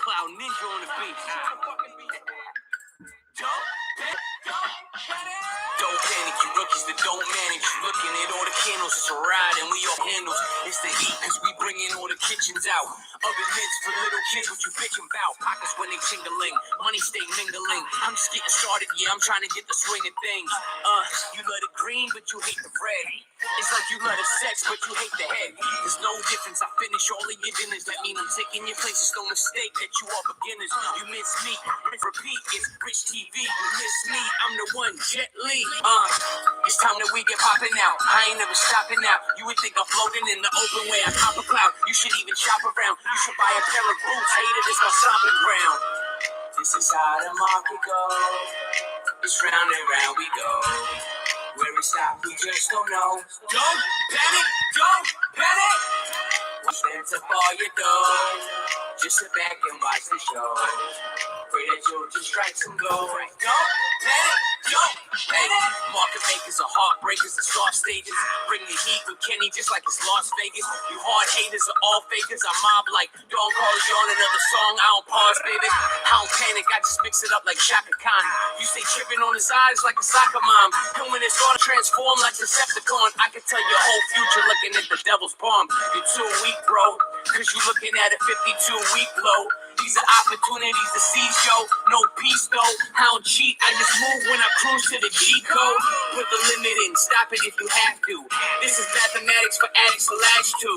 Cloud Ninja on the beat. Don't panic, you rookies that don't manage. Looking at all the candles, it's a ride and we all handles. It's the heat, cause we bringing all the kitchens out. Oven mitts for little kids, what you bitching about? Pockets when they tingling, money stay mingling. I'm just getting started, yeah, I'm trying to get the swing of things. You love the green, but you hate the red. It's like you love the sex, but you hate the head. There's no difference, I finish all of your dinners. That mean I'm taking your place, it's no mistake that you are beginners. You miss me, repeat, it's Rich TV. You miss me, I'm the one, Jet Li. It's time that we get popping out. I ain't never stopping now. You would think I'm floating in the open way I cop a cloud. You should even shop around. You should buy a pair of boots. Hated is my stomping ground. This is how the market goes. It's round and round we go. Where we stop, we just don't know. Don't panic, don't panic. Spend up all your dough. Just sit back and watch the show. Pray that you'll just strike some gold. Don't panic, don't panic. Market makers are heartbreakers, the soft stages. Bring the heat with Kenny just like it's Las Vegas. You hard haters are all fakers. I mob like, don't call you on another song. I don't pause, baby. I don't panic, I just mix it up like Shaka Khan. You stay tripping on his eyes like a soccer mom. And when it's all transformed like Decepticon, I can tell your whole future looking at the devil's palm. You're too weak, bro, cause you looking at a 52-week low. These are opportunities to seize, yo. No peace, though. I don't cheat. I just move when I cruise to the G code. Put the limit in. Stop it if you have to. This is mathematics for addicts to latch to.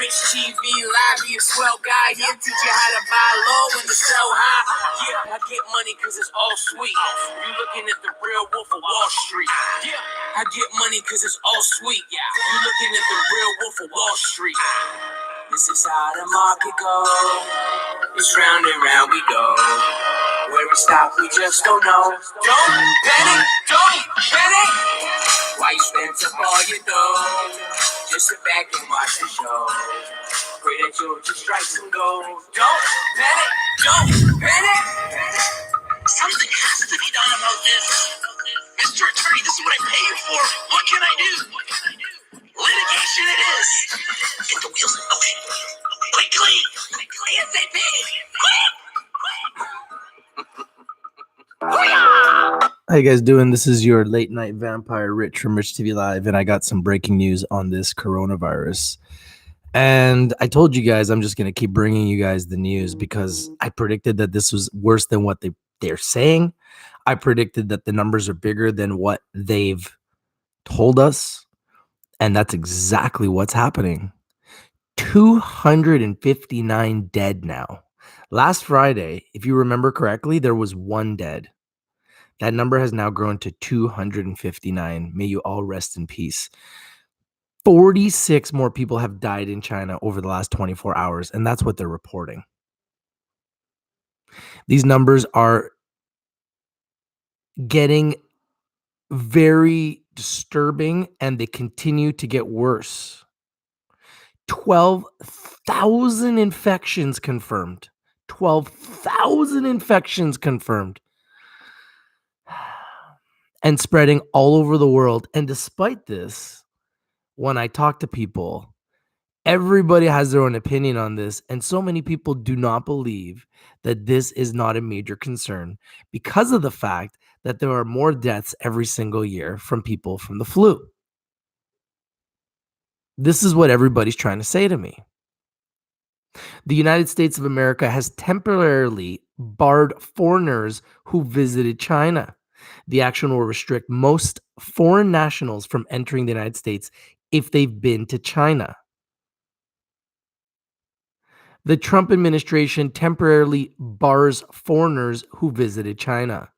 Rich TV Live, be a swell guy. He'll teach you how to buy low and to sell high. Yeah, I get money cause it's all sweet. You looking at the real wolf of Wall Street. Yeah, I get money cause it's all sweet. You looking at the real wolf of Wall Street. This is how the market goes. It's round and round we go. Where we stop, we just don't know. Don't panic, don't panic. Why you spend up all your dough? Just sit back and watch the show. Pray that you'll just strike some gold. Don't panic, don't panic. Something has to be done about this. Mr. Attorney, this is what I pay you for. What can I do? Litigation it is. Get the wheels in motion. Quickly. ASAP. Quick. How you guys doing? This is your late night vampire Rich from Rich TV Live, and I got some breaking news on this coronavirus. And I told you guys I'm just going to keep bringing you guys the news because I predicted that this was worse than what they're saying. I predicted that the numbers are bigger than what they've told us. And that's exactly what's happening. 259 dead now. Last Friday, if you remember correctly, there was 1 dead. That number has now grown to 259. May you all rest in peace. 46 more people have died in China over the last 24 hours, and that's what they're reporting. These numbers are getting very disturbing, and they continue to get worse. 12,000 infections confirmed. 12,000 infections confirmed. And spreading all over the world. And despite this, when I talk to people, everybody has their own opinion on this. And so many people do not believe that this is not a major concern because of the fact that there are more deaths every single year from people from the flu. This is what everybody's trying to say to me. The United States of America has temporarily barred foreigners who visited China. The action will restrict most foreign nationals from entering the United States if they've been to China. The Trump administration temporarily bars foreigners who visited China.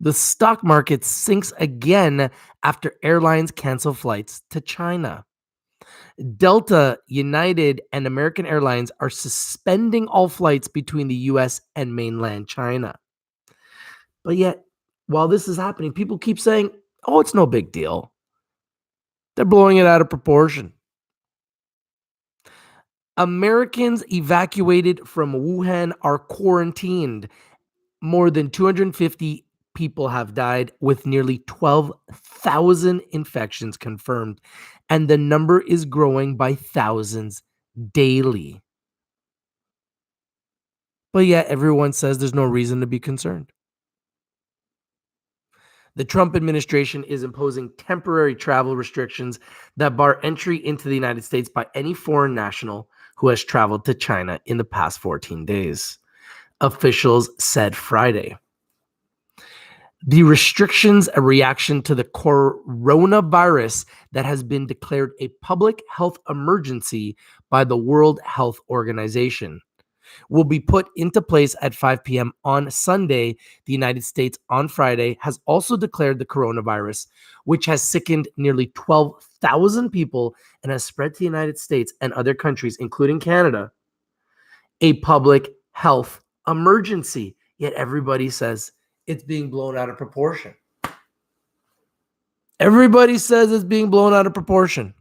The stock market sinks again after airlines cancel flights to China. Delta, United, and American Airlines are suspending all flights between the US and mainland China. But yet, while this is happening, people keep saying, oh, it's no big deal. They're blowing it out of proportion. Americans evacuated from Wuhan are quarantined. More than 250 people have died, with nearly 12,000 infections confirmed, and the number is growing by thousands daily. but yet everyone says there's no reason to be concerned. The Trump administration is imposing temporary travel restrictions that bar entry into the United States by any foreign national who has traveled to China in the past 14 days, officials said Friday. The restrictions a reaction to the coronavirus that has been declared a public health emergency by the World Health Organization will be put into place at 5 p.m. on Sunday. The United States on Friday has also declared the coronavirus, which has sickened nearly 12,000 people and has spread to the United States and other countries, including Canada, a public health emergency. Yet everybody says it's being blown out of proportion. Everybody says it's being blown out of proportion.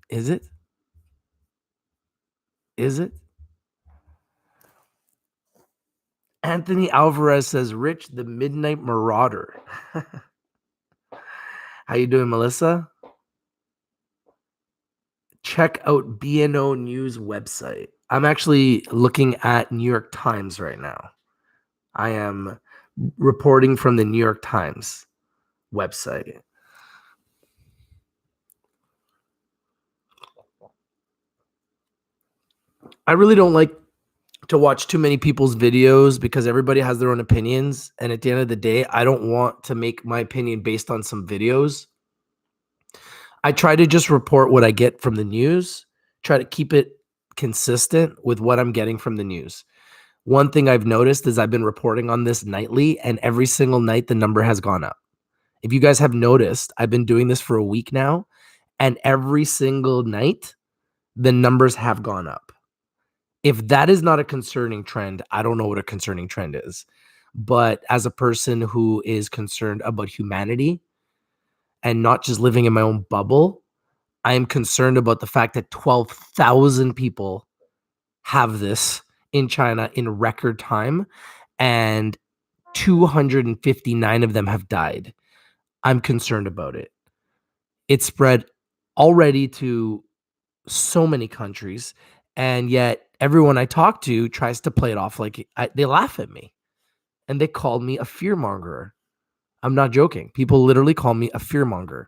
Is it? Is it? Anthony Alvarez says, Rich, the Midnight Marauder. How you doing, Melissa? Check out BNO News website. I'm actually looking at New York Times right now. I am reporting from the New York Times website. I really don't like to watch too many people's videos because everybody has their own opinions. And at the end of the day, I don't want to make my opinion based on some videos. I try to just report what I get from the news, try to keep it consistent with what I'm getting from the news. One thing I've noticed is I've been reporting on this nightly, and every single night the number has gone up. If you guys have noticed, I've been doing this for a week now, and every single night the numbers have gone up. If that is not a concerning trend, I don't know what a concerning trend is. But as a person who is concerned about humanity and not just living in my own bubble, I am concerned about the fact that 12,000 people have this in China in record time, and 259 of them have died. I'm concerned about it. It's spread already to so many countries, and yet everyone I talk to tries to play it off like they laugh at me, and they called me a fearmonger. I'm not joking. People literally call me a fearmonger.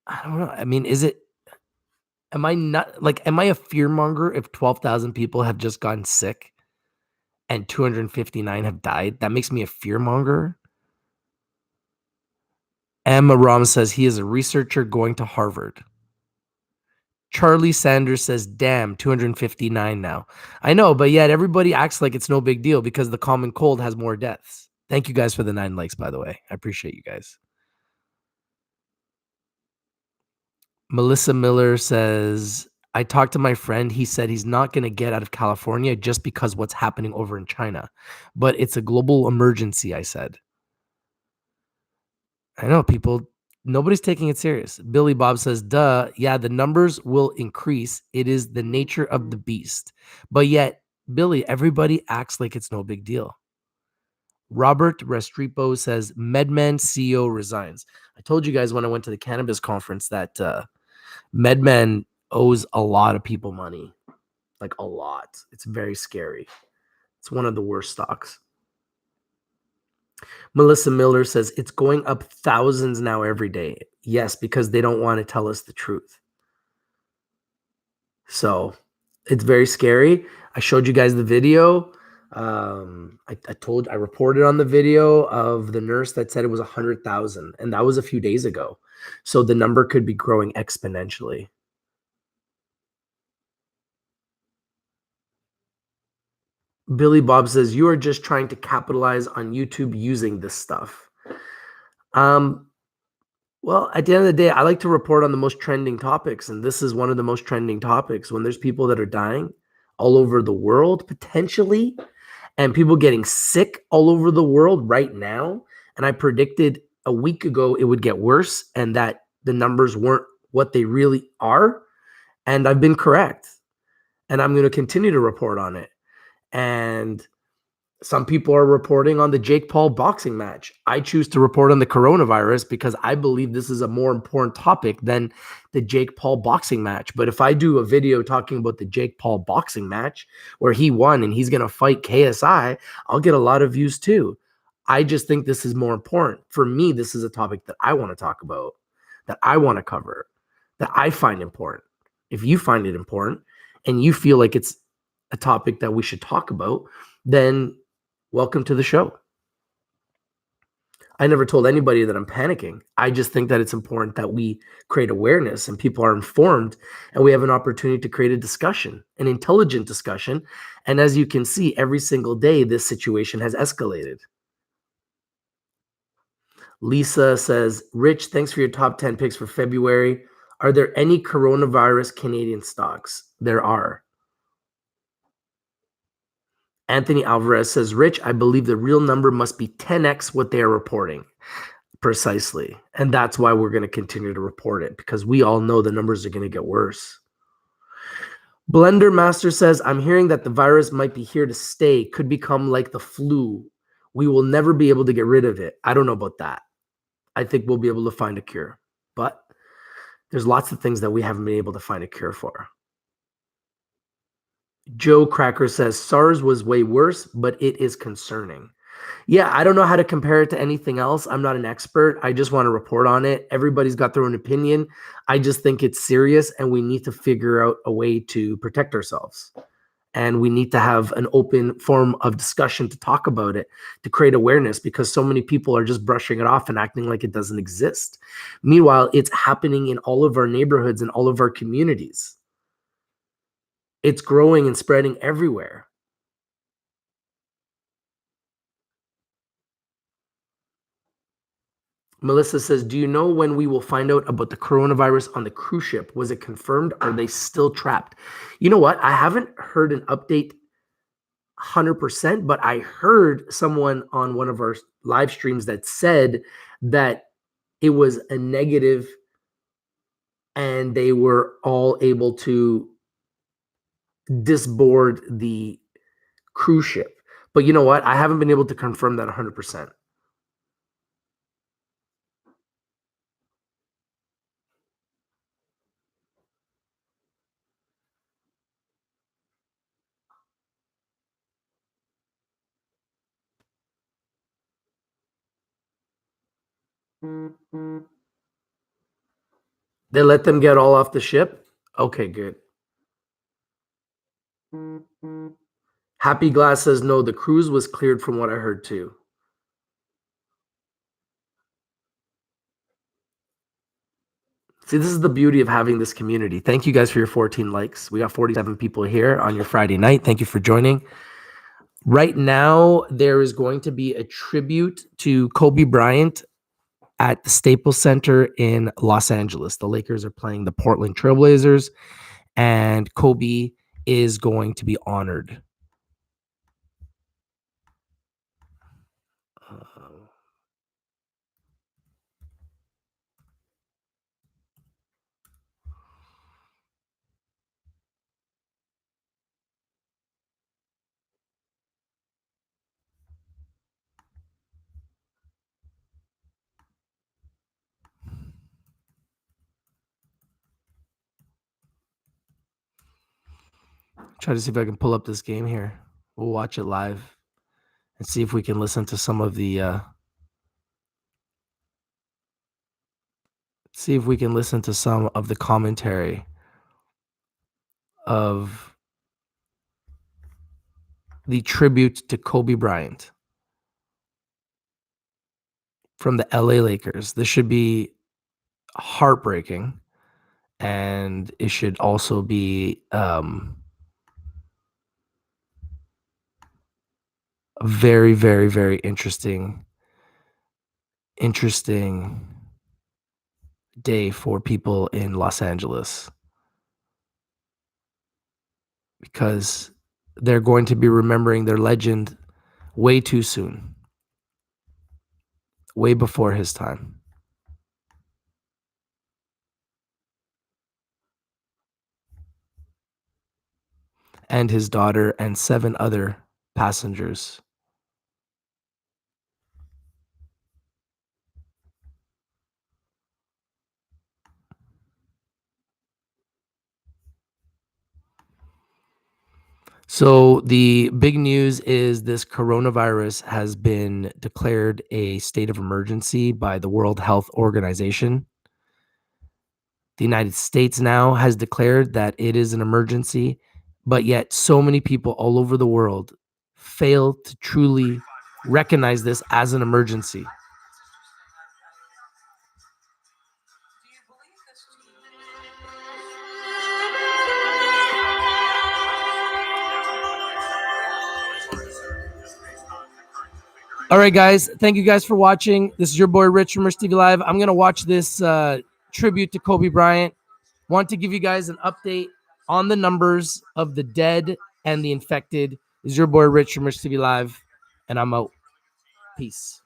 I don't know. I mean, am I a fearmonger if 12,000 people have just gotten sick and 259 have died? That makes me a fearmonger. Emma Ram says he is a researcher going to Harvard. Charlie Sanders says, damn, 259 now. I know, but yet everybody acts like it's no big deal because the common cold has more deaths. Thank you guys for the 9 likes, by the way. I appreciate you guys. Melissa Miller says, I talked to my friend. He said he's not going to get out of California just because what's happening over in China. But it's a global emergency, I said. I know people, nobody's taking it serious. Billy Bob says, duh, yeah, the numbers will increase. It is the nature of the beast. But yet, Billy, everybody acts like it's no big deal. Robert Restrepo says, MedMen CEO resigns. I told you guys when I went to the cannabis conference that MedMen owes a lot of people money, like a lot. It's very scary. It's one of the worst stocks. Melissa Miller says it's going up thousands now every day. Yes, because they don't want to tell us the truth. So it's very scary. I showed you guys the video. I reported on the video of the nurse that said it was 100,000, and that was a few days ago. So the number could be growing exponentially. Billy Bob says, you are just trying to capitalize on YouTube using this stuff. Well, at the end of the day, I like to report on the most trending topics, and this is one of the most trending topics when there's people that are dying all over the world, potentially, and people getting sick all over the world right now. And I predicted a week ago it would get worse and that the numbers weren't what they really are. And I've been correct. And I'm going to continue to report on it. And Some people are reporting on the Jake Paul boxing match. I choose to report on the coronavirus because I believe this is a more important topic than the Jake Paul boxing match. But if I do a video talking about the Jake Paul boxing match where he won and he's going to fight KSI, I'll get a lot of views too. I just think this is more important. For me, this is a topic that I want to talk about, that I want to cover, that I find important. If you find it important and you feel like it's a topic that we should talk about, then welcome to the show. I never told anybody that I'm panicking. I just think that it's important that we create awareness and people are informed and we have an opportunity to create a discussion, an intelligent discussion. And as you can see, every single day, this situation has escalated. Lisa says, Rich, thanks for your top 10 picks for February. Are there any coronavirus Canadian stocks? There are. Anthony Alvarez says, Rich, I believe the real number must be 10x what they are reporting. Precisely. And that's why we're going to continue to report it, because we all know the numbers are going to get worse. Blender Master says, I'm hearing that the virus might be here to stay, could become like the flu. We will never be able to get rid of it. I don't know about that. I think we'll be able to find a cure. But there's lots of things that we haven't been able to find a cure for. Joe Cracker says, SARS was way worse, but it is concerning. Yeah, I don't know how to compare it to anything else. I'm not an expert. I just want to report on it. Everybody's got their own opinion. I just think it's serious and we need to figure out a way to protect ourselves. And we need to have an open form of discussion to talk about it, to create awareness, because so many people are just brushing it off and acting like it doesn't exist. Meanwhile, it's happening in all of our neighborhoods and all of our communities. It's growing and spreading everywhere. Melissa says, do you know when we will find out about the coronavirus on the cruise ship? Was it confirmed? Are they still trapped? You know what? I haven't heard an update 100%, but I heard someone on one of our live streams that said that it was a negative and they were all able to disboard the cruise ship. But you know what? I haven't been able to confirm that 100%. They let them get all off the ship? Okay, good. Happy Glass says, no, the cruise was cleared from what I heard too. See, this is the beauty of having this community. Thank you guys for your 14 likes. We got 47 people here on your Friday night. Thank you for joining. Right now, there is going to be a tribute to Kobe Bryant at the Staples Center in Los Angeles. The Lakers are playing the Portland Trailblazers, and Kobe is going to be honored. Try to see if I can pull up this game here. We'll watch it live and see if we can listen to some of the commentary of the tribute to Kobe Bryant from the LA Lakers. This should be heartbreaking, and it should also be a very, very, very interesting day for people in Los Angeles, because they're going to be remembering their legend way too soon, way before his time. And his daughter and 7 other passengers So the big news is this coronavirus has been declared a state of emergency by the World Health Organization. The United States now has declared that it is an emergency, but yet so many people all over the world fail to truly recognize this as an emergency. All right, guys. Thank you guys for watching. This is your boy Rich from Rich TV Live. I'm going to watch this tribute to Kobe Bryant. Want to give you guys an update on the numbers of the dead and the infected. This is your boy Rich from Rich TV Live, and I'm out. Peace.